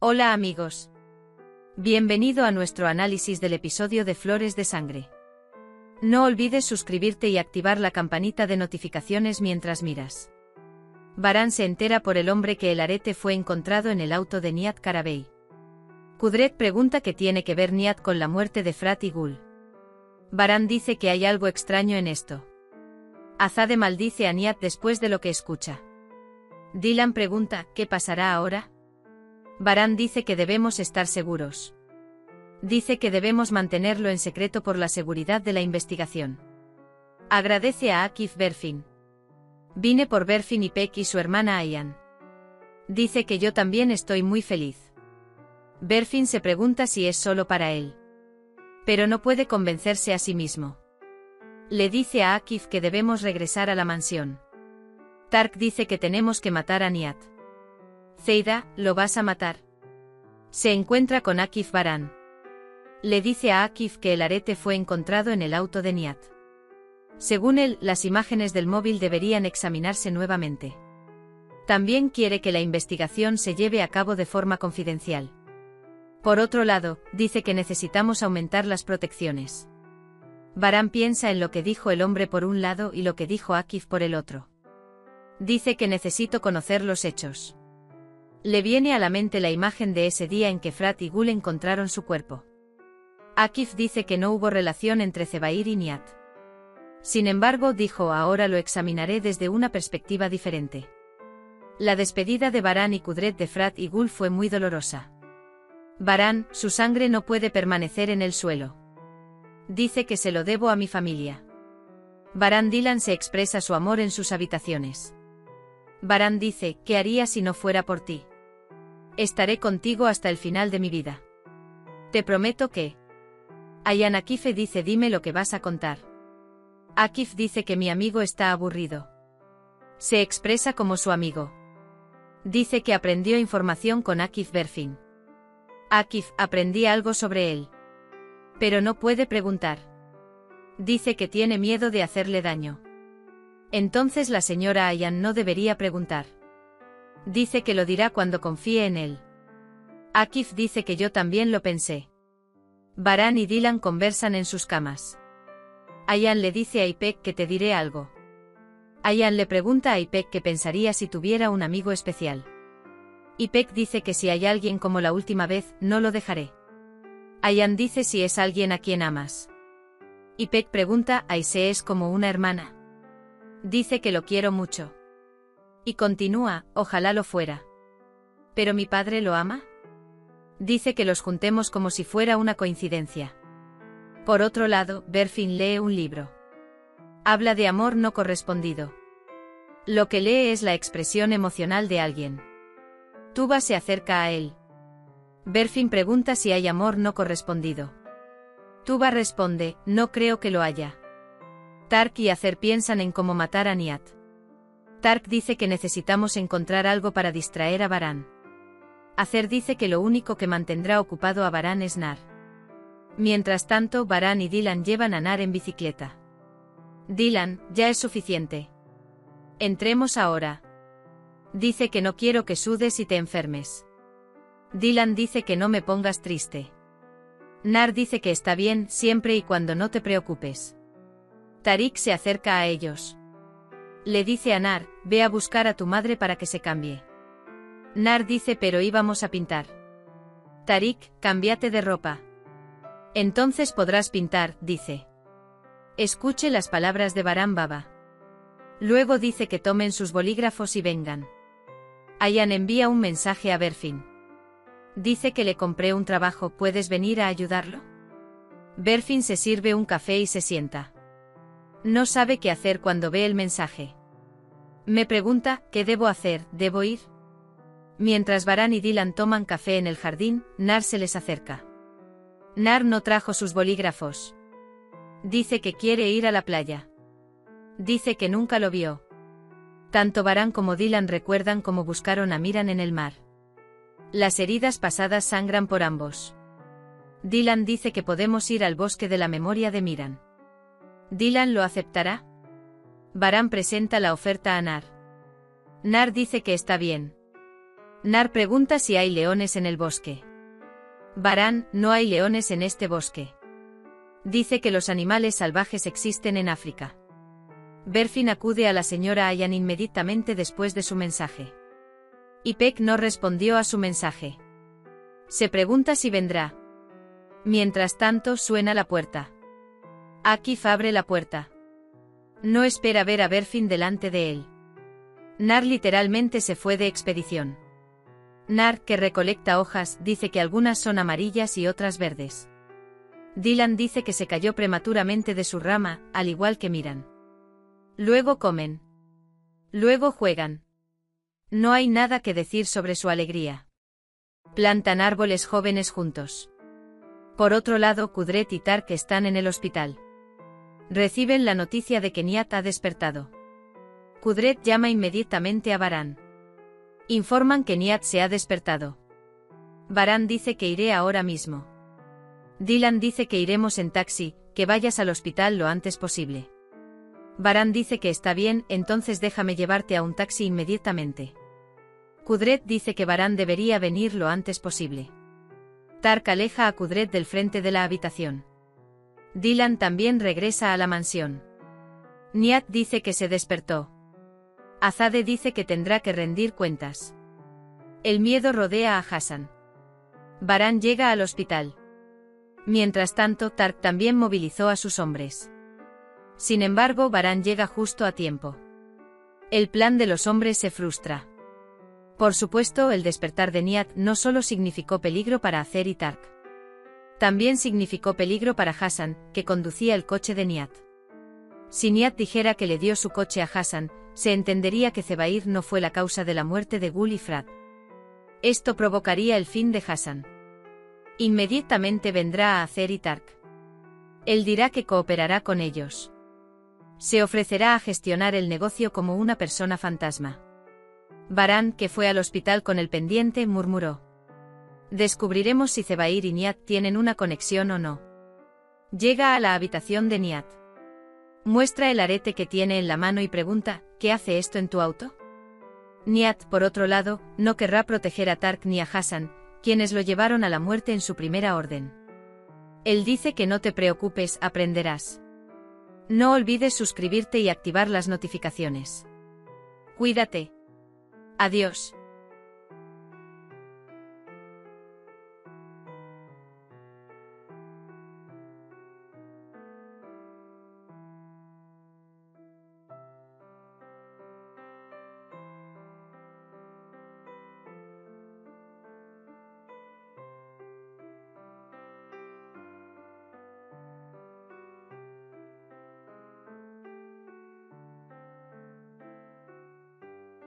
Hola amigos. Bienvenido a nuestro análisis del episodio de Flores de Sangre. No olvides suscribirte y activar la campanita de notificaciones mientras miras. Varán se entera por el hombre que el arete fue encontrado en el auto de Nihat Karabey. Kudret pregunta qué tiene que ver Nihat con la muerte de Frat y Gul. Varán dice que hay algo extraño en esto. Azadeh maldice a Nihat después de lo que escucha. Dylan pregunta, ¿qué pasará ahora? Varán dice que debemos estar seguros. Dice que debemos mantenerlo en secreto por la seguridad de la investigación. Agradece a Akif Berfin. Vine por Berfin y Peck y su hermana Ayan. Dice que yo también estoy muy feliz. Berfin se pregunta si es solo para él. Pero no puede convencerse a sí mismo. Le dice a Akif que debemos regresar a la mansión. Tark dice que tenemos que matar a Nihat. Zeida, ¿lo vas a matar? Se encuentra con Akif Varán. Le dice a Akif que el arete fue encontrado en el auto de Nihat. Según él, las imágenes del móvil deberían examinarse nuevamente. También quiere que la investigación se lleve a cabo de forma confidencial. Por otro lado, dice que necesitamos aumentar las protecciones. Varán piensa en lo que dijo el hombre por un lado y lo que dijo Akif por el otro. Dice que necesito conocer los hechos. Le viene a la mente la imagen de ese día en que Frat y Gul encontraron su cuerpo. Akif dice que no hubo relación entre Zebair y Nihat. Sin embargo, dijo, ahora lo examinaré desde una perspectiva diferente. La despedida de Varán y Kudret de Frat y Gul fue muy dolorosa. Varán, su sangre no puede permanecer en el suelo. Dice que se lo debo a mi familia. Varán Dylan se expresa su amor en sus habitaciones. Varán dice, ¿qué haría si no fuera por ti? Estaré contigo hasta el final de mi vida. Te prometo que... Ayan Akife dice, dime lo que vas a contar. Akif dice que mi amigo está aburrido. Se expresa como su amigo. Dice que aprendió información con Akif Berfin. Akif, aprendí algo sobre él. Pero no puede preguntar. Dice que tiene miedo de hacerle daño. Entonces la señora Ayan no debería preguntar. Dice que lo dirá cuando confíe en él. Akif dice que yo también lo pensé. Varán y Dylan conversan en sus camas. Ayan le dice a Ipek que te diré algo. Ayan le pregunta a Ipek qué pensaría si tuviera un amigo especial. Ipek dice que si hay alguien como la última vez, no lo dejaré. Ayan dice si es alguien a quien amas. Ipek pregunta, ¿Aise es como una hermana? Dice que lo quiero mucho. Y continúa, ojalá lo fuera. ¿Pero mi padre lo ama? Dice que los juntemos como si fuera una coincidencia. Por otro lado, Berfin lee un libro. Habla de amor no correspondido. Lo que lee es la expresión emocional de alguien. Tuba se acerca a él. Berfin pregunta si hay amor no correspondido. Tuba responde, no creo que lo haya. Tark y Azer piensan en cómo matar a Nihat. Tark dice que necesitamos encontrar algo para distraer a Varán. Azer dice que lo único que mantendrá ocupado a Varán es Nar. Mientras tanto, Varán y Dylan llevan a Nar en bicicleta. Dylan, ya es suficiente. Entremos ahora. Dice que no quiero que sudes y te enfermes. Dylan dice que no me pongas triste. Nar dice que está bien siempre y cuando no te preocupes. Tariq se acerca a ellos. Le dice a Nar, ve a buscar a tu madre para que se cambie. Nar dice, pero íbamos a pintar. Tariq, cámbiate de ropa. Entonces podrás pintar, dice. Escuche las palabras de Varán Baba. Luego dice que tomen sus bolígrafos y vengan. Ayan envía un mensaje a Berfin. Dice que le compré un trabajo, ¿puedes venir a ayudarlo? Berfin se sirve un café y se sienta. No sabe qué hacer cuando ve el mensaje. Me pregunta, ¿qué debo hacer? ¿Debo ir? Mientras Varán y Dylan toman café en el jardín, Nar se les acerca. Nar no trajo sus bolígrafos. Dice que quiere ir a la playa. Dice que nunca lo vio. Tanto Varán como Dylan recuerdan cómo buscaron a Miran en el mar. Las heridas pasadas sangran por ambos. Dylan dice que podemos ir al bosque de la memoria de Miran. ¿Dylan lo aceptará? Varán presenta la oferta a Nar. Nar dice que está bien. Nar pregunta si hay leones en el bosque. Varán, no hay leones en este bosque. Dice que los animales salvajes existen en África. Berfin acude a la señora Ayan inmediatamente después de su mensaje. Ipek no respondió a su mensaje. Se pregunta si vendrá. Mientras tanto suena la puerta. Akif abre la puerta. No espera ver a Berfin delante de él. Nar literalmente se fue de expedición. Nar, que recolecta hojas, dice que algunas son amarillas y otras verdes. Dylan dice que se cayó prematuramente de su rama, al igual que Miran. Luego comen. Luego juegan. No hay nada que decir sobre su alegría. Plantan árboles jóvenes juntos. Por otro lado, Kudret y Tark están en el hospital. Reciben la noticia de que Nihat ha despertado. Kudret llama inmediatamente a Varán. Informan que Nihat se ha despertado. Varán dice que iré ahora mismo. Dylan dice que iremos en taxi, que vayas al hospital lo antes posible. Varán dice que está bien, entonces déjame llevarte a un taxi inmediatamente. Kudret dice que Varán debería venir lo antes posible. Tark aleja a Kudret del frente de la habitación. Dylan también regresa a la mansión. Nihat dice que se despertó. Azade dice que tendrá que rendir cuentas. El miedo rodea a Hassan. Varán llega al hospital. Mientras tanto, Tark también movilizó a sus hombres. Sin embargo, Varán llega justo a tiempo. El plan de los hombres se frustra. Por supuesto, el despertar de Nihat no solo significó peligro para Acer y Tark. También significó peligro para Hassan, que conducía el coche de Nihat. Si Nihat dijera que le dio su coche a Hassan, se entendería que Zebair no fue la causa de la muerte de Gul y Frad. Esto provocaría el fin de Hassan. Inmediatamente vendrá a Acer y Tark. Él dirá que cooperará con ellos. Se ofrecerá a gestionar el negocio como una persona fantasma. Varán, que fue al hospital con el pendiente, murmuró. Descubriremos si Zebair y Nihat tienen una conexión o no. Llega a la habitación de Nihat. Muestra el arete que tiene en la mano y pregunta, ¿qué hace esto en tu auto? Nihat, por otro lado, no querrá proteger a Tark ni a Hassan, quienes lo llevaron a la muerte en su primera orden. Él dice que no te preocupes, aprenderás. No olvides suscribirte y activar las notificaciones. Cuídate. Adiós.